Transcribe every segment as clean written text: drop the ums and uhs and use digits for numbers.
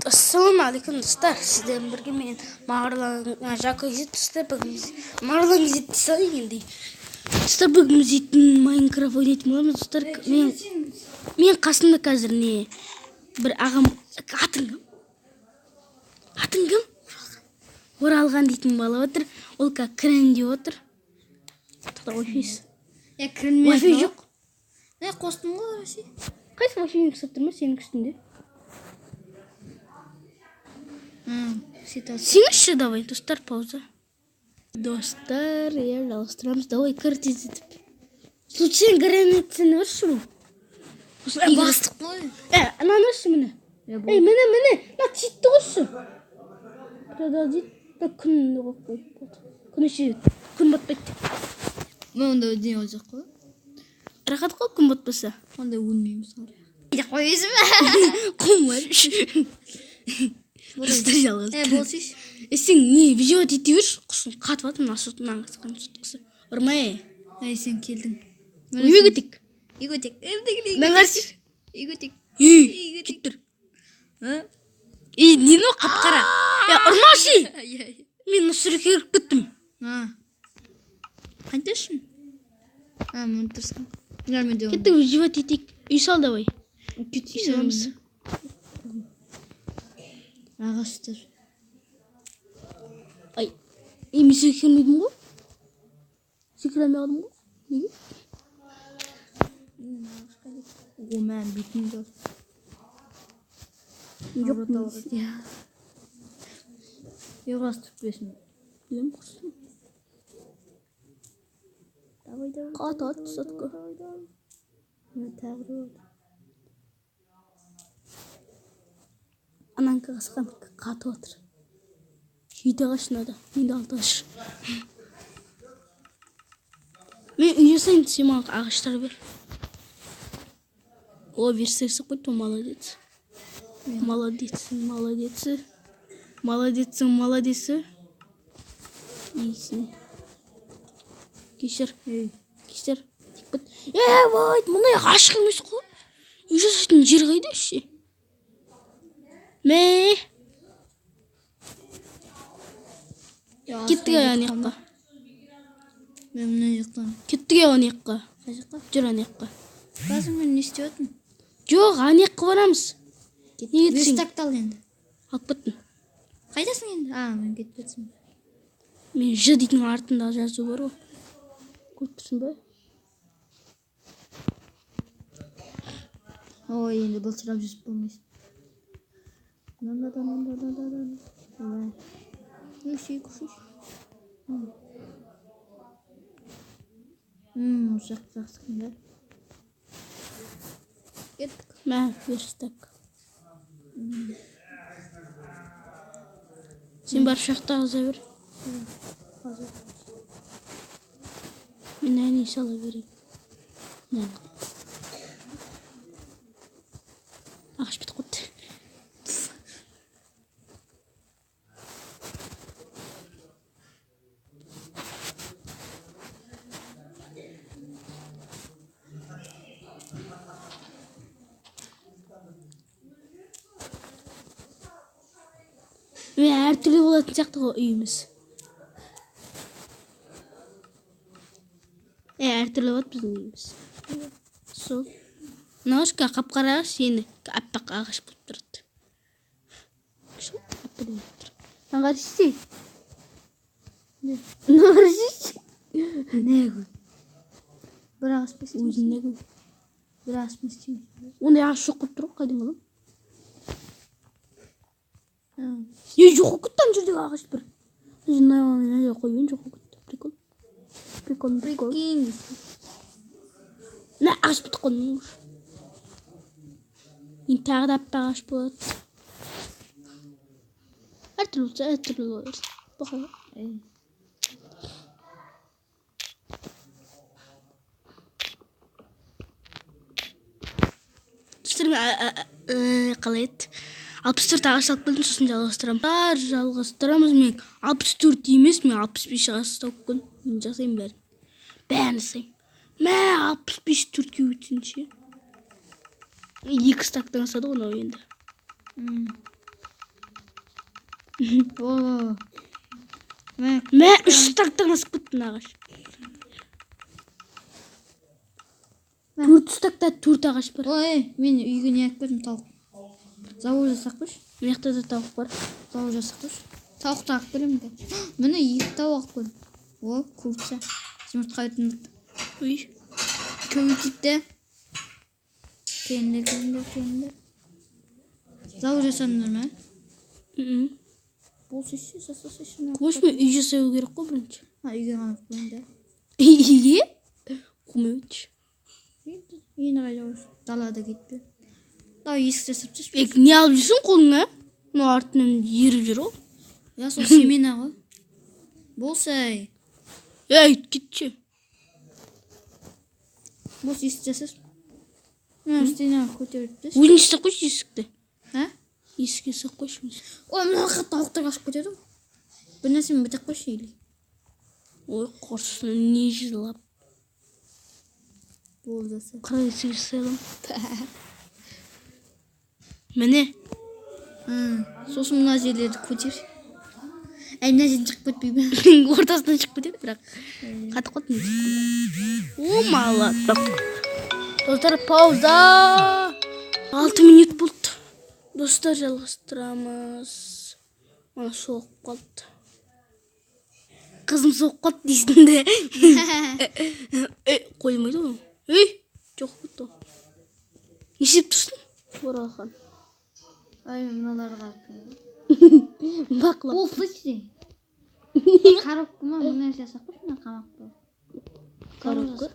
Ассалаумағалейкум достар, сіздермен бірге мен Мағрылан Жако езет достар, бүгін Мағрылан езет салайын енді. Достар, бүгін езетін Майнкрафт ойнайтын боламыз достар. Мен қасымда қазір не бір ағам, атын кім? Оралған дейтін бала отыр. Ол кірін деп отыр. Тоқта ойфейс. Ойфей жоқ. Қостың ғой Россия. Қайсы ойфейін қысып тұрма сенің үстінде? Сеңізші давай, достар, пауза. Достар, жалғастырамыз. Давай, кір тездетіп. Случайно границаны өрші бұл. Бастық қой. Ананы өрші мені. Мені. На титті қойшы. Продолжить. Күн қойып қойып. Күн іші. Күн батпайды. Мен онда өден олжақ қой. Рахат қой күн батпаса. Онда өлмейміз. Қой өзім. Құм бар. Достар жалғыз. Болсыш. Сен не видео дейті өрш, құсын қатып атым, насыртынан қысқан сұтқысы. Ұрмай. Сен келдің. Үйгетік. Мен қарсыр. Үйгетік. Кеттір. Нені қап-қара? Ұрмашы. Мен сұрақ еріп кеттім. Қанташын? Мен тұрсың. Кетті видео дейтік. Үй сал давай. Үй саламыз. Ағаштар. Мен секірмейдім ғой? Секірмей алдым ғой? Неге? Мен бетін жол. Жоқ не? Еғас түрпесін. Білем құрсын. Қат ат сатқа. Тағыры олды. Анан қасқан қатып отыр. Жүйді қашынады. Мен де алты қаш. Мен үй жасайын сен маған ағаштар бер. О, версиясы қойды, молодец. Молодец. Ейсіне. Кешір. Тек біт. Байт, мұндай ғашық емес қой. Үй жасайтын жер қайда ше? Мә. Кеттіге аян еққа. Мен мұны еқтан. Кеттіге аян еққа. Жүр аян еққа. Қазір мен не істеп өтін? Жоқ, аян еққа барамыз. Верстакты ал енді. Алып кеттім. Қайдасың енді? Мен кетіп өтсің. Мен Ж дейтін артында жазу бар ғой. Көріп тұрсың ба? Ой, енді бұл сұрап жүзіп болмайсың. Жақсың да. Кеттік. Мә, верстак. Сен бар шақта ғыза бер. Мен әне сала берейін. Ағаш бет қойды. Мен әртүрлі болатын сияқты ғой үйіміз. Әртүрлі болады біздің үйіміз. Сол. Наушқа қап-қара ағаш, енді аппақ ағаш болып тұрады. Мен қарсы Не ғой? Бір ағаш па істейміз? Өзіне ғой. Бір ағаш па істейміз? Ондай ағаш жоқ қойып тұр ғой, қайдан қалам? Жоқ құттан жүрдегі ағаш бір. Жинай қойын жоқ құтты. Прикол. Мә, ағаш бітіп қойын. Мен тағы да аппақ ағаш болады. Әртүрлі болса, әртүрлі болады. Бақай. Қалай еді? 64 ағаш алып келдім, сосын жалғастырамыз. Мен 64 емес, мен 65 ағаш тауып келдім. Мен жасайым бәрін. Бәрін жасайым. Мә, 65 төртке өтсінші. 2 стактан асады ғой енді. О. Мә 3 тактан асып кеттің ағаш. 4 такта 4 ағаш бар. Ой, мен үйге не алып келдім, тауық. Завод жасақ қойш. Мына жақта да тауық бар. Завод жасақ қойш. Тауықты алып келемін де. Міне 2 тауық алып келдім. О, көбітсе. Жұмыртқа етіндік. Ой. Көбітті. Кенді. Завод жасадыңдар ма? Бұл сесі, сесі. Көш мен үй жасау керек қой бірінші. Үйге ғана қойын да. Үйге? Қоймай өтші. Ені қайда қойш. Далада кетпе. Есік жасап жүрші. Не алып жүрсің қолыңа? Мына артынан еріп жүр ғой. Я, сол семена ғой. Болсай. Кетші. Бос есік жасап. Үстіне көтеріп деш. Өзін жасап қойшы есікті. Есікке жасап қойшы. Ой, мына қат тауықтар қашып кетеді ғой. Бір нәрсемен бітіп қойшы елі. Ой, құрсын не жылап. Болды сәл. Қырай сүйір сайлам. Міне. Сосын мына жерлерді көтер. Мына жерден шығып кетпей ме? Ортасынан шығып кетеді, бірақ қатып қалды. О, молодок. Достар, пауза. 6 минут болды. Достар, жалғастырамыз. Мана соғып қалды. Қызым соғып қалды дейсің де. Қоймайды ғой. Жоқ бұтты. Есеп тұрсын? Оралхан. Ай, мыналарды қарап. Бақылап. Ол слышь. Қарап кіма, мына жасақ қойш, мына қамақ бол. Қарап көр.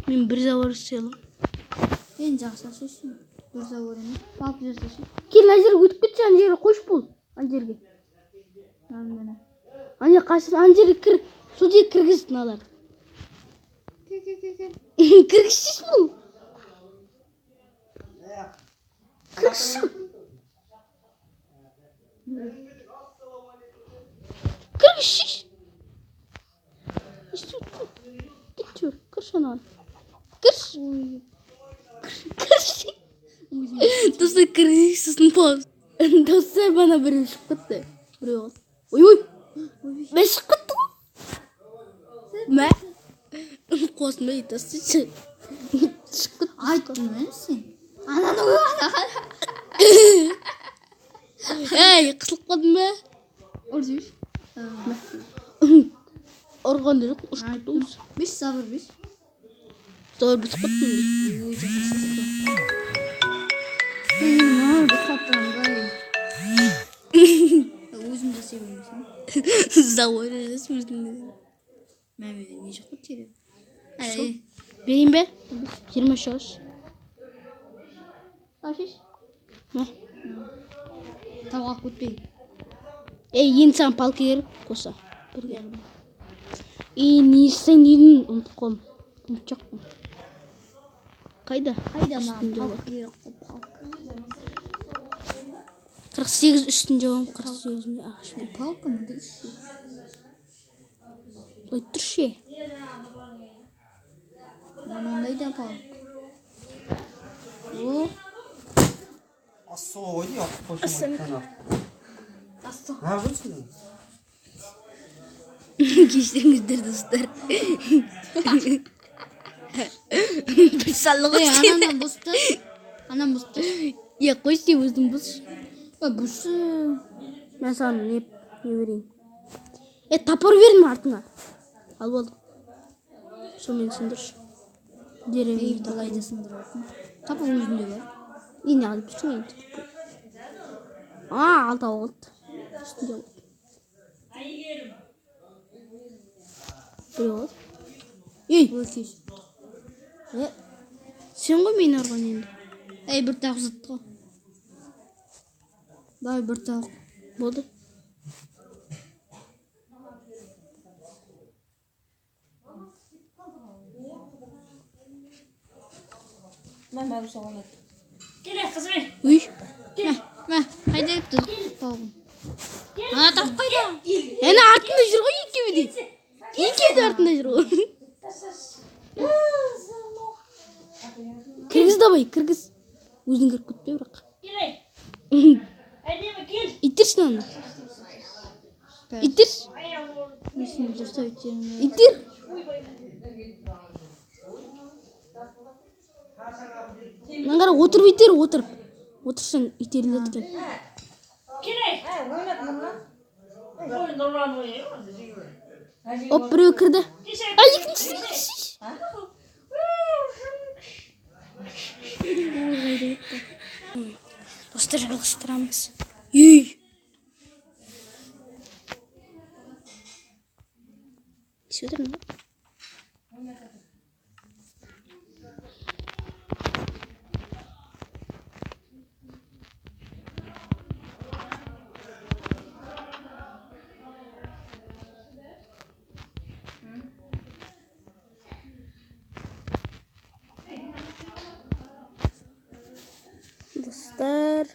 Мен бір завар істелім. Сен жақсы сөзсің. Бір завар емес. Балып жасашы. Кел, ана жерге өтіп кетші, ана жерге қойш бол. Ана жерге. Ана қашып, ана жерге кір. Сол жерге кіргіз мыналарды. Кел. Кіргізшіш бұл. Кіргізші. Кіргізшіш. Кет жүр. Кірші анаған. Кірші. Достар, кіргізші сосын пауз. Достар, бана біреу шығып кетті. Біреу қалды. Ой. Мен шығып кетті ғой. Мә? Қосынбай достар. Шығып кетті. Айттым мен сен. Ананы ана. Қысылып қалдың ба? Ұрдыш. Ұрғанды жоқ, ұшып кетті ғой. Беш сабыр беш. Сабыр бітіп кетті мен. Өзім жасай бермесем. Завой жасайсың өзіңді. Мәме не жоқ қой тере. Берейін бе? 20 шығыш. Ашиш. Мә? Тауға көтпей. Енді саған палка керіп қоса. Бірге. Не істейін дейін ұмытып қалдым. Ұмытып қайда? Маған палка керек қой, палка. 48 үстін жауам, 48-інде ағашымен. Палка ма дұрыс? Ой, тұршы. Мынандай да палка. О. Ассо ойды, атып қойшым айтқан. Ассо. Неғып жүрсің? Кешіріңіздер, достар. Бір салық өтсен. Анам бұсты. Қойшы деп өзің бұс. Бұсы. Мен саған не берейін. Тапыр бердің артыңа. Алып алдым. Сол мен сындыршы. Деревені Талайды сындыратын. Тапыр өзінде бар. Не алып тұрсың енді. Алты алды. Үстінде алды. Біреу алды. Өкеш. Сен ғой мені ұрған енді. Бір тауық зытты ғой. Дай бір тауық. Болды. Мама соған ет. Үй. Қайда кетті тауығым? Тауық қайда? Артында жүр ғой екеуі де. Екеуі де артында жүр ғой. Кіргіз давай, кіргіз. Өзің кіріп кетпе бірақ. итерші оны. Итерші. Есімде дұрыстап өттерім. Итер. Мен қара отырып итер, отырып. Отырсаң итеріледі екен. Оп, біреу кірді. Екіншісі. Достар, жалғастырамыз. Ей! Сюда ма? Достар.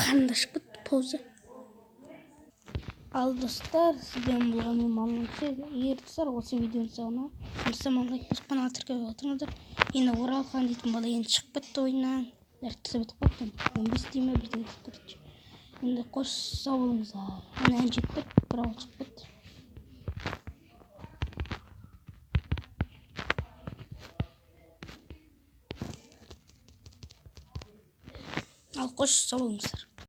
Қандаш бітті пауза. Ал достар, сізден болған мен мамаңсы. Егер достар осы видеоны соңына жұмсаман лайк басып каналға тіркеліп отырыңыздар. Енді Оралхан дейтін бала енді шығып кетті ойыннан. Дәртті бітіп қапты. 15 дейме бірдеңе деп тұрды. Енді қош сау болыңыздар. Ана ән жетіп кетті, бір ауыл шығып кетті. Ал қош сау болыңыздар.